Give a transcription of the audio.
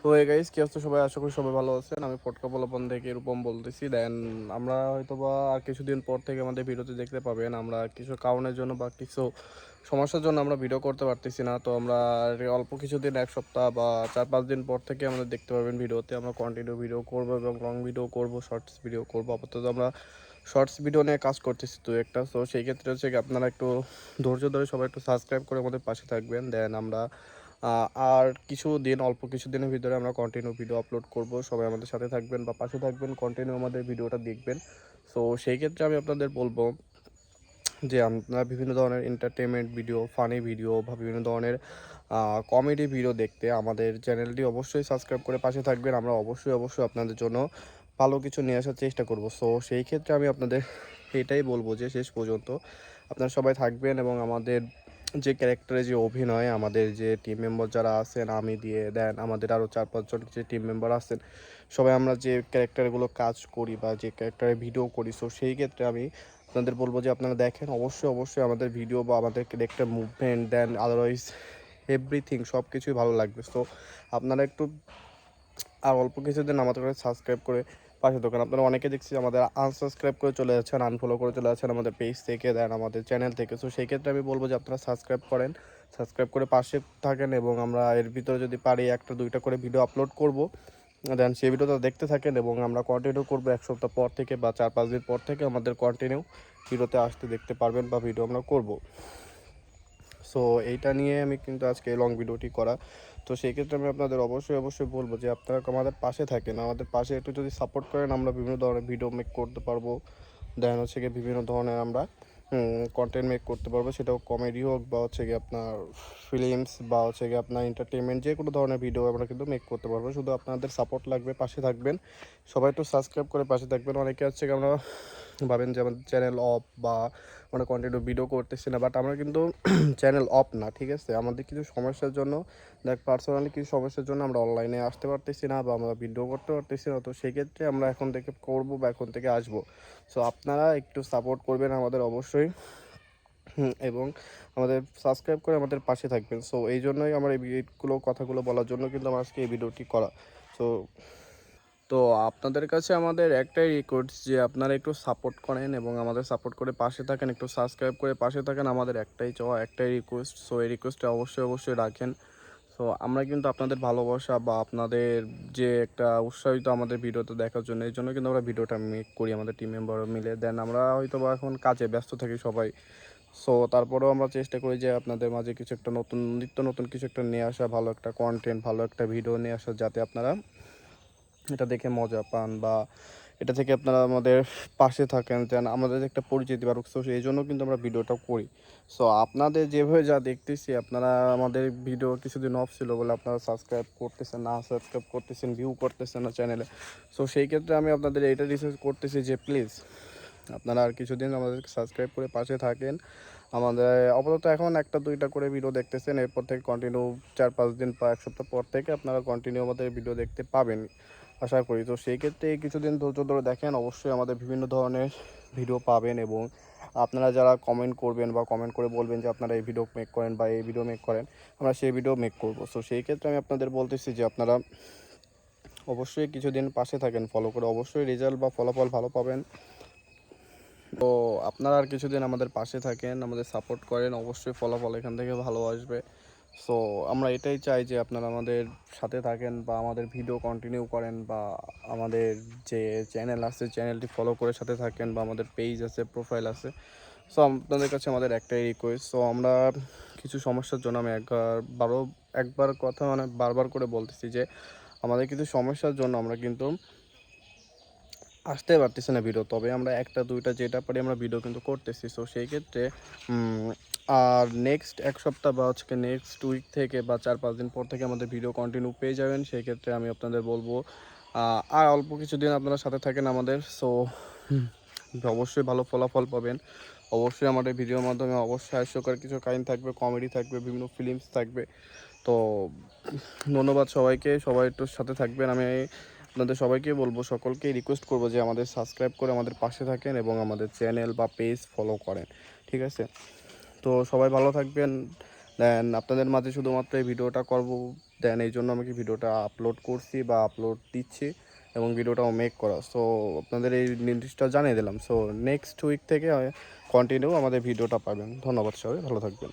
তো গাইস কি অবস্থা সবাই, আশা করি সবাই ভালো আছেন। আমি ফটকা পোলাপান থেকে রূপম বলতেছি। দেন আমরা হয়তোবা আর কিছুদিন পর থেকে আমাদের ভিডিওতে দেখতে পাবেন আমরা কিছু কারণের জন্য বা কিছু সমস্যার জন্য আমরা ভিডিও করতে পারতেছি না। তো আমরা অল্প কিছুদিন, এক সপ্তাহ বা 4-5 দিন পর থেকে আমাদের দেখতে পাবেন ভিডিওতে আমরা কন্টিনিউ ভিডিও করব এবং লং ভিডিও করব, শর্টস ভিডিও করব। আপাতত আমরা শর্টস ভিডিও নিয়ে কাজ করতেছি তো একটা। তো সেই ক্ষেত্রে হচ্ছে কি আপনারা একটু ধৈর্য ধরে সবাই একটু সাবস্ক্রাইব করে আমাদের পাশে থাকবেন। দেন আমরা আর কিছুদিন, অল্প কিছুদিনের ভিতরে আমরা কন্টিনিউ ভিডিও আপলোড করব। সবাই আমাদের সাথে থাকবেন বা পাশে থাকবেন, কন্টিনিউ আমাদের ভিডিওটা দেখবেন। সো সেই ক্ষেত্রে আমি আপনাদের বলবো যে আপনারা বিভিন্ন ধরনের এন্টারটেনমেন্ট ভিডিও, ফানি ভিডিও বা বিভিন্ন ধরনের কমেডি ভিডিও দেখতে আমাদের চ্যানেলটি অবশ্যই সাবস্ক্রাইব করে পাশে থাকবেন। আমরা অবশ্যই আপনাদের জন্য ভালো কিছু নিয়ে আসার চেষ্টা করব। সো সেই ক্ষেত্রে আমি আপনাদের এটাই বলবো যে শেষ পর্যন্ত আপনারা সবাই থাকবেন এবং আমাদের যে ক্যারেক্টারে যে অভিনয়, আমাদের যে টিম মেম্বার যারা আছেন, আমি দিয়ে দেন আমাদের আরও 4-5 জন যে টিম মেম্বার আছেন, সবাই আমরা যে ক্যারেক্টারগুলো কাজ করি বা যে ক্যারেক্টারে ভিডিও করি, সো সেই ক্ষেত্রে আমি আপনাদের বলবো যে আপনারা দেখেন অবশ্যই আমাদের ভিডিও বা আমাদের ক্যারেক্টার মুভমেন্ট, দেন আদারওয়াইজ এভরিথিং সব কিছুই ভালো লাগবে। সো আপনারা একটু আর অল্প কিছুদিন আমাদের সাবস্ক্রাইব করে পাশে থাকুন। আপনারা অনেকে দেখছি আমাদের আনসাবস্ক্রাইব করে চলে যাচ্ছেন, আনফলো করে চলে যাচ্ছেন আমাদের পেজ থেকে, দেন আমাদের চ্যানেল থেকে। সো সেই ক্ষেত্রে আমি বলবো যে আপনারা সাবস্ক্রাইব করেন, সাবস্ক্রাইব করে পাশে থাকেন এবং আমরা এর ভিতরে যদি পারি 1-2টা করে ভিডিও আপলোড করব। দেন সেই ভিডিওটা দেখতে থাকেন এবং আমরা কন্টিনিউ করবো 1 সপ্তাহ পর থেকে বা 4-5 দিন পর থেকে আমাদের কন্টিনিউ ভিডিওতে আসতে দেখতে পারবেন বা ভিডিও আমরা করব। সো এইটা নিয়ে আমি কিন্তু আজকে লং ভিডিওটি করা। তো সেই ক্ষেত্রে আমি আপনাদের অবশ্যই বলবো যে আপনারা আমাদের পাশে থাকেন, আমাদের পাশে একটু যদি সাপোর্ট করেন আমরা বিভিন্ন ধরনের ভিডিও মেক করতে পারবো। দেন হচ্ছে গিয়ে বিভিন্ন ধরনের আমরা কন্টেন্ট মেক করতে পারবো, সেটাও কমেডি হোক বা হচ্ছে গিয়ে আপনার ফিল্মস বা হচ্ছে গিয়ে আপনার এন্টারটেনমেন্ট, যে কোনো ধরনের ভিডিও আমরা কিন্তু মেক করতে পারবো। শুধু আপনাদের সাপোর্ট লাগবে, পাশে থাকবেন। সবাই একটু সাবস্ক্রাইব করে পাশে থাকবেন। অনেকে হচ্ছে কি আমরা ভাবেন যে আমাদের চ্যানেল অফ বা আমরা কন্টিনিউ ভিডিও করতেছি না, বাট আমরা কিন্তু চ্যানেল অফ না, ঠিক আছে। আমাদের কিছু সমস্যার জন্য, দেখ পার্সোনালি কিছু সমস্যার জন্য আমরা অনলাইনে আসতে পারতেছি না বা আমরা ভিডিও করতে পারতেছি না। তো সেক্ষেত্রে আমরা এখন থেকে করবো বা এখন থেকে আসবো। সো আপনারা একটু সাপোর্ট করবেন আমাদের অবশ্যই, এবং আমাদের সাবস্ক্রাইব করে আমাদের পাশে থাকবেন। সো এই জন্যই আমার এই কথাগুলো বলার জন্য কিন্তু আমার আজকে এই ভিডিওটি করা। সো তো আপনাদের কাছে আমাদের একটাই রিকোয়েস্ট যে আপনারা একটু সাপোর্ট করেন এবং আমাদের সাপোর্ট করে পাশে থাকেন, একটু সাবস্ক্রাইব করে পাশে থাকেন। আমাদের একটাই চাওয়া, একটাই রিকোয়েস্ট। সো এই রিকোয়েস্টটা অবশ্যই রাখেন। সো আমরা কিন্তু আপনাদের ভালোবাসা বা আপনাদের যে একটা উৎসাহিত আমাদের ভিডিওতে দেখার জন্য, এই জন্য কিন্তু আমরা ভিডিওটা মেক করি আমাদের টিম মেম্বার মিলে। দেন আমরা হয়তো বা এখন কাজে ব্যস্ত থাকি সবাই। সো তারপরেও আমরা চেষ্টা করি যে আপনাদের মাঝে কিছু একটা নতুন, নিত্য নতুন কিছু একটা নিয়ে আসা, ভালো একটা কন্টেন্ট, ভালো একটা ভিডিও নিয়ে আসা, যাতে আপনারা এটা দেখে মজা পান বা এটা থেকে আপনারা আমাদের পাশে থাকেন, যেন আমাদের একটা পরিচিতি বাড়ুক। সো এই জন্য কিন্তু আমরা ভিডিওটা করি। সো আপনাদের যেভাবে যা দেখতেছি, আপনারা আমাদের ভিডিও কিছুদিন অফ ছিল বলে আপনারা সাবস্ক্রাইব করতেছেন না, সাবস্ক্রাইব করতেছেন, ভিউ করতেছেন না চ্যানেলে। সো সেই ক্ষেত্রে আমি আপনাদের এইটা রিকোয়েস্ট করতেছি যে প্লিজ আপনারা আর কিছুদিন আমাদেরকে সাবস্ক্রাইব করে পাশে থাকেন। আমাদের আপাতত এখন 1-2টা করে ভিডিও দেখতেছেন, এরপর থেকে কন্টিনিউ 4-5 দিন বা 1 সপ্তাহ পর থেকে আপনারা কন্টিনিউ আমাদের ভিডিও দেখতে পাবেন আশা করি। তো সেই ক্ষেত্রে কিছুদিন ধৈর্য ধরে দেখেন, অবশ্যই আমাদের বিভিন্ন ধরনের ভিডিও পাবেন এবং আপনারা যারা কমেন্ট করবেন বা কমেন্ট করে বলবেন যে আপনারা এই ভিডিও মেক করেন বা এই ভিডিও মেক করেন, আমরা সেই ভিডিও মেক করব। সো সেই ক্ষেত্রে আমি আপনাদের বলতেছি যে আপনারা অবশ্যই কিছুদিন পাশে থাকেন, ফলো করে অবশ্যই রেজাল্ট বা ফলাফল ভালো পাবেন। তো আপনারা আর কিছুদিন আমাদের পাশে থাকেন, আমাদের সাপোর্ট করেন, অবশ্যই ফলাফল এখান থেকে ভালো আসবে। সো আমরা এটাই চাই যে আপনারা আমাদের সাথে থাকেন বা আমাদের ভিডিও কন্টিনিউ করেন বা আমাদের যে চ্যানেল আছে চ্যানেলটি ফলো করে সাথে থাকেন বা আমাদের পেজ আছে, প্রোফাইল আছে। সো আপনাদের কাছে আমাদের একটাই রিকোয়েস্ট। সো আমরা কিছু সমস্যার জন্য আমি একবার কথা মানে বারবার করে বলতেছি যে আমাদের কিছু সমস্যার জন্য আমরা কিন্তু আসতে পারতেছি না ভিডিও, তবে আমরা 1-2টা যেটা পারি আমরা ভিডিও কিন্তু করতেছি। সো সেই ক্ষেত্রে আর নেক্সট 1 সপ্তাহ বা হচ্ছে নেক্সট উইক থেকে বা 4-5 দিন পর থেকে আমাদের ভিডিও কন্টিনিউ পেয়ে যাবেন। সেই ক্ষেত্রে আমি আপনাদের বলবো আর অল্প কিছুদিন আপনারা সাথে থাকেন আমাদের। সো অবশ্যই ভালো ফলাফল পাবেন। অবশ্যই আমাদের ভিডিওর মাধ্যমে অবশ্যই হাস্যকর কিছু কাহিনী থাকবে, কমেডি থাকবে, বিভিন্ন ফিল্মস থাকবে। তো ধন্যবাদ সবাইকে, সবাই একটু সাথে থাকবেন। আমি আপনাদের সবাইকে বলবো, সকলকেই রিকোয়েস্ট করবো যে আমাদের সাবস্ক্রাইব করে আমাদের পাশে থাকেন এবং আমাদের চ্যানেল বা পেজ ফলো করেন, ঠিক আছে। তো সবাই ভালো থাকবেন। দেন আপনাদের মাঝে শুধুমাত্র এই ভিডিওটা করব দেন এই জন্য আমি কি ভিডিওটা আপলোড করছি বা আপলোড দিচ্ছি এবং ভিডিওটাও মেক করা। সো আপনাদের এই নির্দিষ্টটা জানিয়ে দিলাম। সো নেক্সট উইক থেকে কন্টিনিউ আমাদের ভিডিওটা পাবেন। ধন্যবাদ, সবাই ভালো থাকবেন।